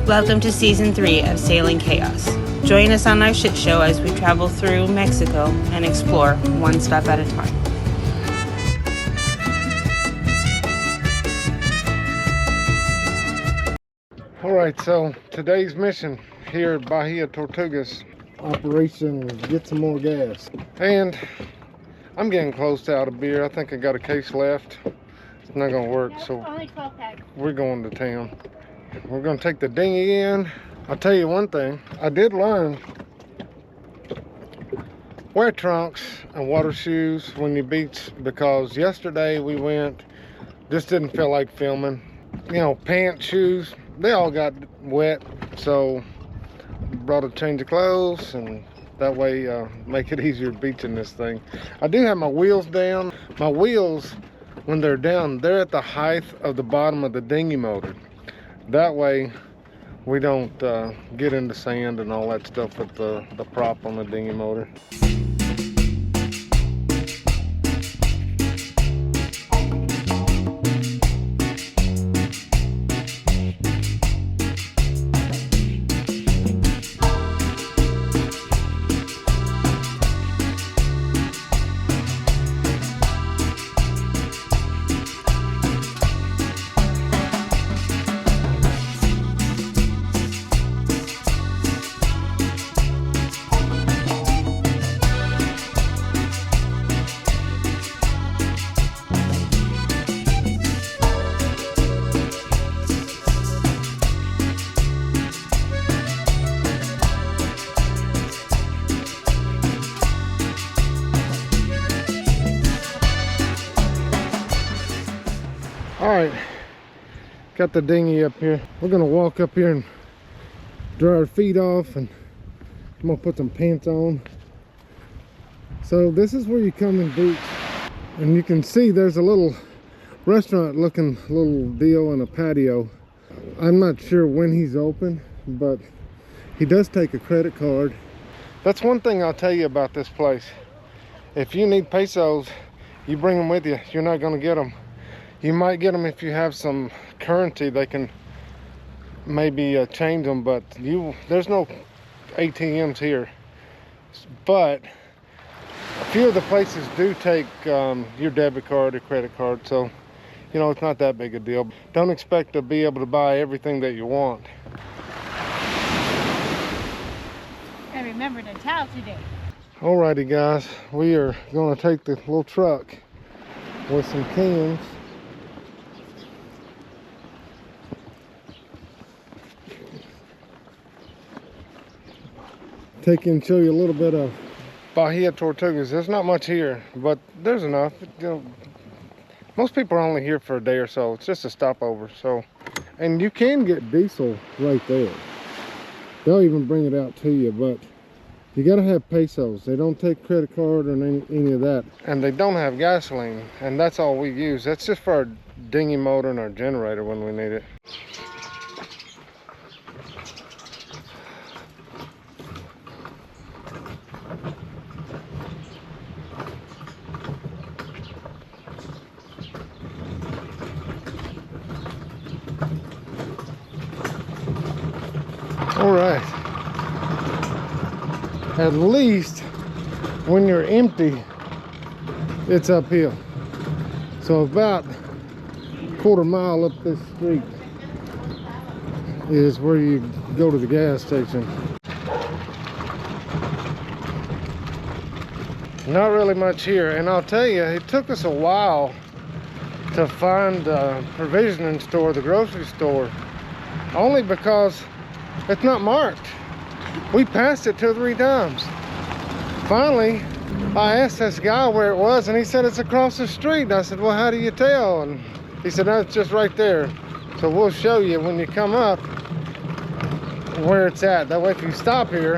Welcome to Season 3 of Sailing Chaos. Join us on our shit show as we travel through Mexico and explore one step at a time. Alright, so today's mission here at Bahia, Tortugas, Operation Get Some More Gas. And I'm getting close to out of beer. I think I got a case left. It's not going to work, so we're going to town. We're going to take the dinghy in. I'll tell you one thing. I did learn, wear trunks and water shoes when you beach, because yesterday we went, just didn't feel like filming. You know, pants, shoes, they all got wet, so brought a change of clothes, and that way make it easier beaching this thing. I do have my wheels down. My wheels, when they're down, they're at the height of the bottom of the dinghy motor. That way we don't get into sand and all that stuff with the prop on the dinghy motor. Alright, got the dinghy up here. We're gonna walk up here and dry our feet off, and I'm gonna put some pants on. So this is where you come and beach, and you can see there's a little restaurant looking little deal and a patio. I'm not sure when he's open, but he does take a credit card. That's one thing I'll tell you about this place. If you need pesos, you bring them with you. You're not gonna get them. You might get them if you have some currency. They can maybe change them, but there's no ATMs here. But a few of the places do take your debit card or credit card, so you know, it's not that big a deal. Don't expect to be able to buy everything that you want. And remember to towel today. Alrighty guys, we are going to take the little truck with some cans. Take you and show you a little bit of Bahia Tortugas. There's not much here, but there's enough. You know, most people are only here for a day or so. It's just a stopover. So, and you can get diesel right there. They'll even bring it out to you, but you got to have pesos. They don't take credit card or any of that, and they don't have gasoline, and that's all we use. That's just for our dinghy motor and our generator when we need it. All right, at least when you're empty, it's uphill. So about a quarter mile up this street is where you go to the gas station. Not really much here, and I'll tell you, it took us a while to find the provisioning store, the grocery store, only because it's not marked. We passed it 2 or 3 times. Finally, I asked this guy where it was, and he said it's across the street. And I said, well, how do you tell? And he said, no, it's just right there. So we'll show you when you come up where it's at. That way, if you stop here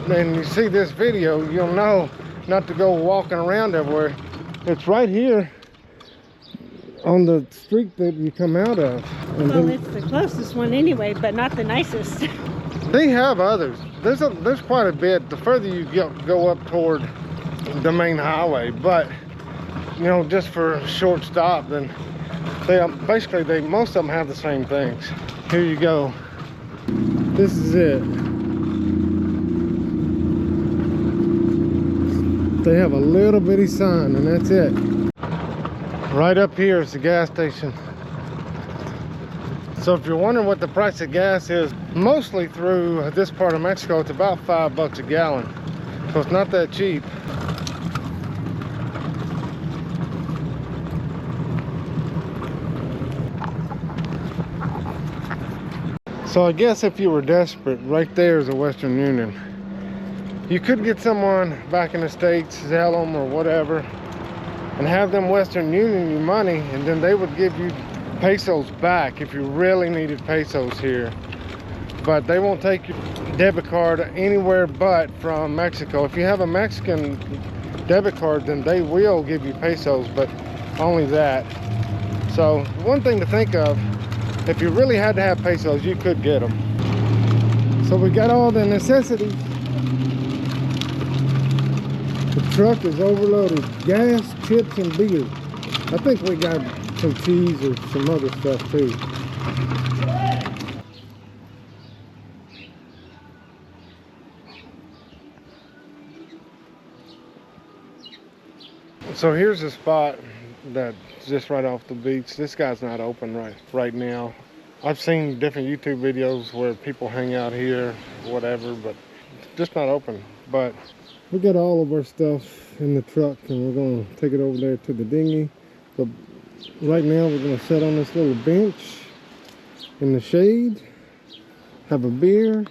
and you see this video, you'll know not to go walking around everywhere. It's right here on the street that you come out of. And well, it's the closest one anyway, but not the nicest. They have others. There's quite a bit the further you go up toward the main highway, but you know, just for a short stop, then they basically most of them have the same things. Here you go. This is it. They have a little bitty sign and that's it. Right up here is the gas station. So if you're wondering what the price of gas is, mostly through this part of Mexico, it's about $5 a gallon. So it's not that cheap. So I guess if you were desperate, right there is a Western Union. You could get someone back in the States, sell them or whatever, and have them Western Union you money, and then they would give you pesos back if you really needed pesos here. But they won't take your debit card anywhere but from Mexico. If you have a Mexican debit card, then they will give you pesos, but only that. So one thing to think of, if you really had to have pesos, you could get them. So we got all the necessities. The truck is overloaded. Gas, chips, and beer. I think we got some cheese or some other stuff too. So here's a spot that's just right off the beach. This guy's not open right now. I've seen different YouTube videos where people hang out here, whatever, but it's just not open. But we got all of our stuff in the truck and we're gonna take it over there to the dinghy. But right now we're gonna sit on this little bench in the shade, have a beer,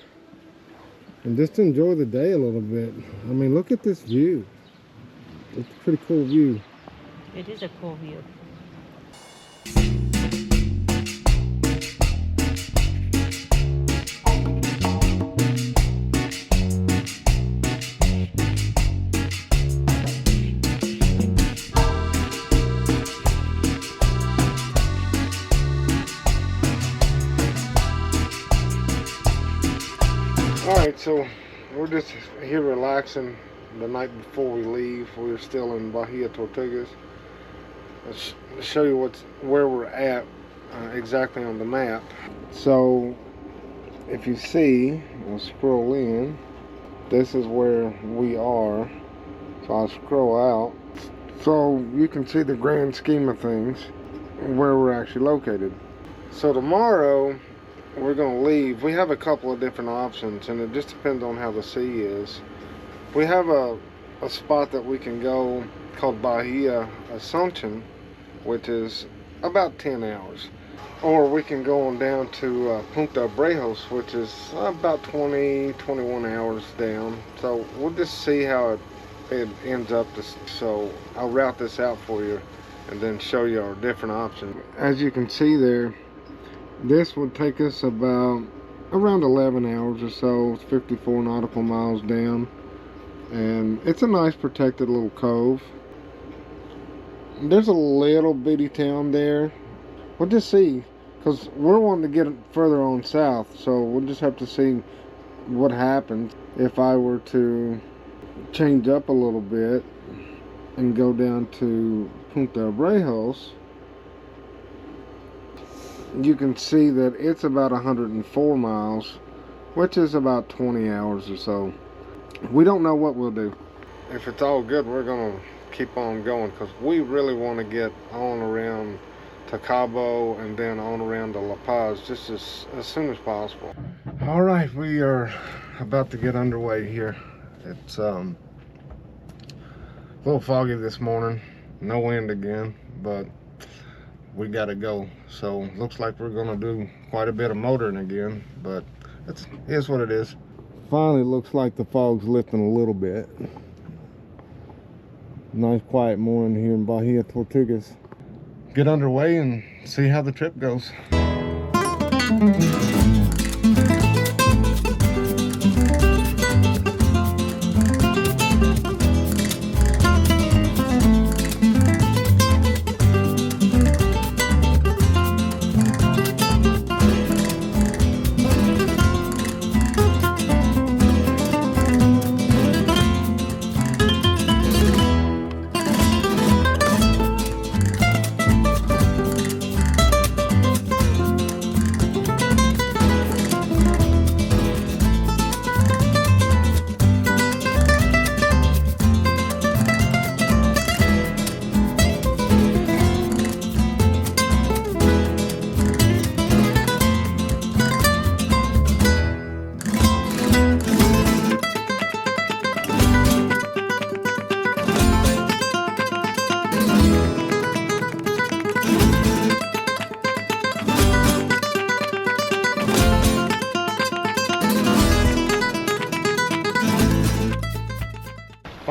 and just enjoy the day a little bit. I mean, look at this view. It's a pretty cool view. It is a cool view. Alright, so we're just here relaxing the night before we leave. We're still in Bahia, Tortugas. Let's show you where we're at exactly on the map. So if you see, I'll scroll in, this is where we are. So I'll scroll out so you can see the grand scheme of things, where we're actually located. So tomorrow we're going to leave. We have a couple of different options and it just depends on how the sea is. We have a spot that we can go called Bahia, Asuncion, which is about 10 hours. Or we can go on down to Punta Brejos, which is about 21 hours down. So we'll just see how it ends up. So I'll route this out for you and then show you our different options. As you can see there, this would take us around 11 hours or so. It's 54 nautical miles down. And it's a nice protected little cove. There's a little bitty town there. We'll just see, because we're wanting to get further on south, so we'll just have to see what happens if I were to change up a little bit and go down to Punta Brejos. You can see that it's about 104 miles, which is about 20 hours or so. We don't know what we'll do. If it's all good, we're gonna keep on going because we really want to get on around to Cabo and then on around to La Paz just as soon as possible. All right, we are about to get underway here. It's a little foggy this morning, no wind again, but we gotta go. So looks like we're gonna do quite a bit of motoring again, but it is what it is. Finally looks like the fog's lifting a little bit. Nice quiet morning here in Bahia, Tortugas. Get underway and see how the trip goes.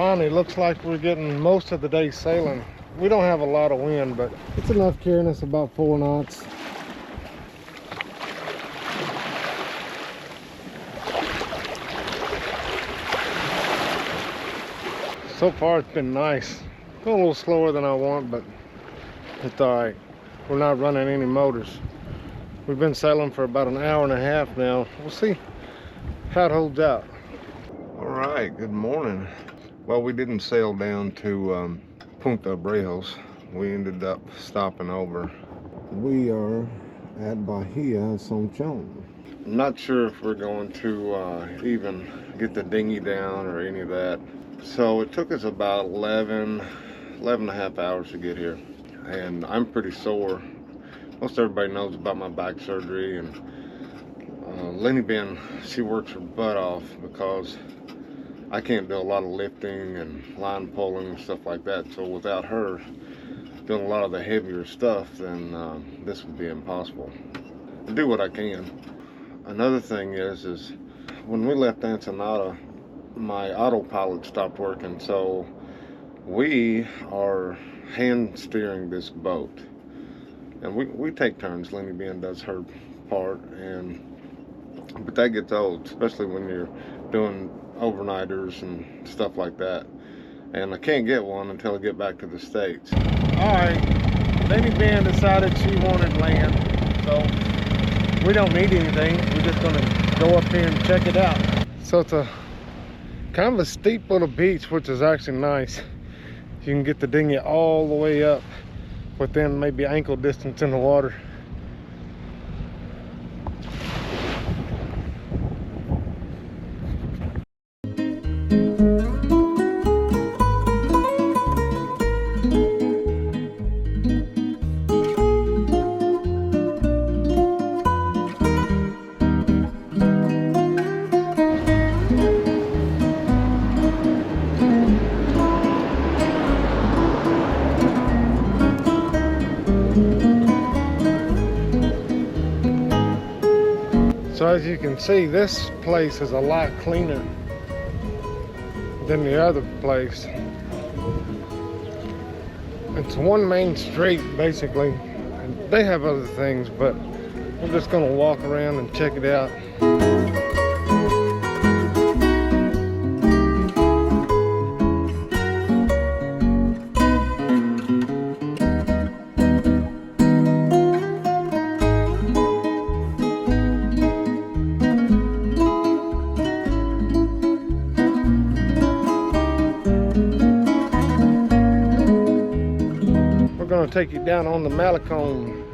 Finally, looks like we're getting most of the day sailing. We don't have a lot of wind, but it's enough carrying us about 4 knots. So far it's been nice. Going a little slower than I want, but it's alright. We're not running any motors. We've been sailing for about an hour and a half now. We'll see how it holds out. Alright, good morning. Well, we didn't sail down to Punta Brejos. We ended up stopping over. We are at Bahia, Asuncion. I'm not sure if we're going to even get the dinghy down or any of that. So it took us about 11 and a half hours to get here. And I'm pretty sore. Most everybody knows about my back surgery. And Lenny Ben, she works her butt off because I can't do a lot of lifting and line pulling and stuff like that. So without her doing a lot of the heavier stuff, then this would be impossible. I do what I can. Another thing is when we left Ensenada, my autopilot stopped working, so we are hand steering this boat, and we take turns. Lenny Ben does her part, but that gets old, especially when you're doing overnighters and stuff like that, and I can't get one until I get back to the States. Alright, Lenny Ben decided she wanted land, so we don't need anything. We're just gonna go up here and check it out. So it's a kind of a steep little beach, which is actually nice. You can get the dinghy all the way up within maybe ankle distance in the water. So as you can see, this place is a lot cleaner than the other place. It's one main street basically. And they have other things, but we're just gonna walk around and check it out. Take you down on the Malecon.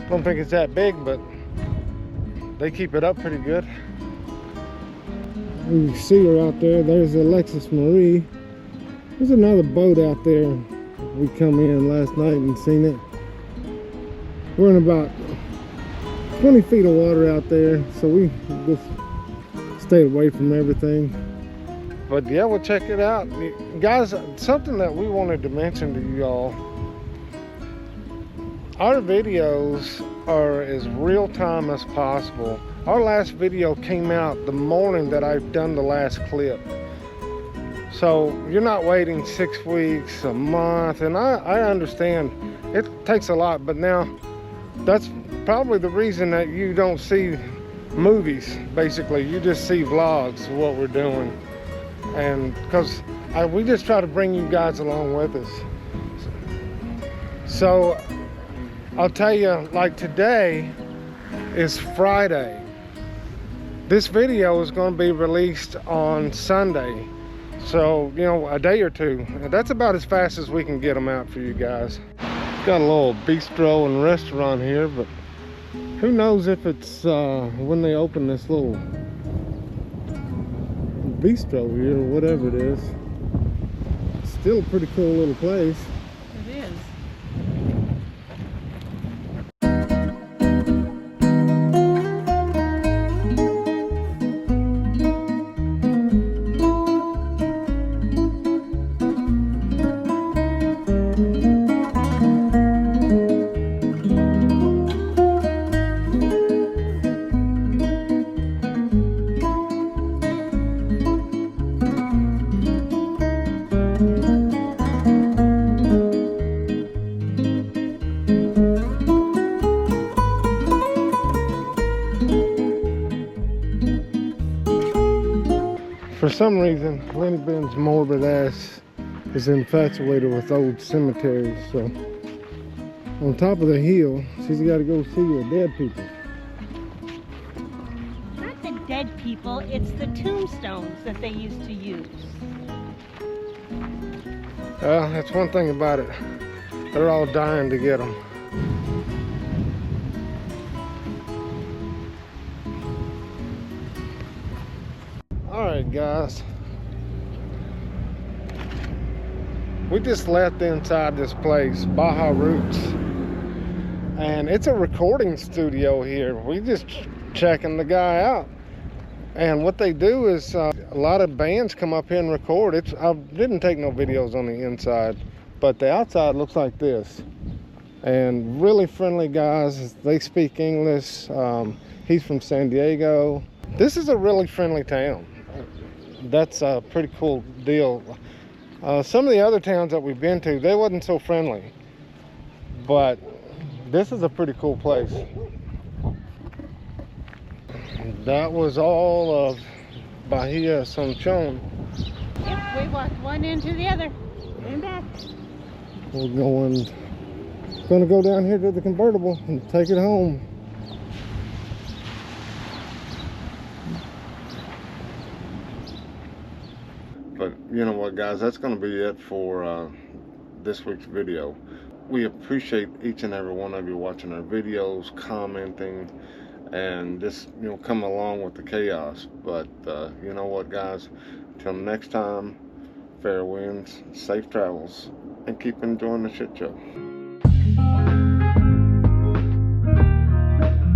Don't think it's that big, but they keep it up pretty good. You see her out there. There's the Alexis Marie. There's another boat out there. We come in last night and seen it. We're in about 20 feet of water out there, so we just stay away from everything. But yeah, we'll check it out. Guys, something that we wanted to mention to you all. Our videos are as real time as possible. Our last video came out the morning that I've done the last clip. So you're not waiting 6 weeks, a month, and I understand it takes a lot, but now that's probably the reason that you don't see movies, basically. You just see vlogs of what we're doing. And because we just try to bring you guys along with us. So I'll tell you, like today is Friday. This video is going to be released on Sunday. So, you know, a day or two. That's about as fast as we can get them out for you guys. Got a little bistro and restaurant here, but who knows if it's when they open this little bistro here or whatever it is. It's still a pretty cool little place. It is. For some reason, Lenny Ben's morbid ass is infatuated with old cemeteries, so on top of the hill, she's got to go see the dead people. Not the dead people, it's the tombstones that they used to use. Well, that's one thing about it. They're all dying to get them. Alright guys, we just left inside this place, Bahia Roots, and it's a recording studio here. We just checking the guy out, and what they do is a lot of bands come up here and record. I didn't take no videos on the inside, but the outside looks like this, and really friendly guys. They speak English. He's from San Diego. This is a really friendly town. That's a pretty cool deal. Some of the other towns that we've been to, they wasn't so friendly, but this is a pretty cool place. That was all of Bahia Asuncion. Yep, we walked one into the other and back. We're gonna go down here to the convertible and take it home. But you know what, guys, that's going to be it for this week's video. We appreciate each and every one of you watching our videos, commenting, and just, you know, come along with the chaos. But you know what, guys, till next time, fair winds, safe travels, and keep enjoying the shit show.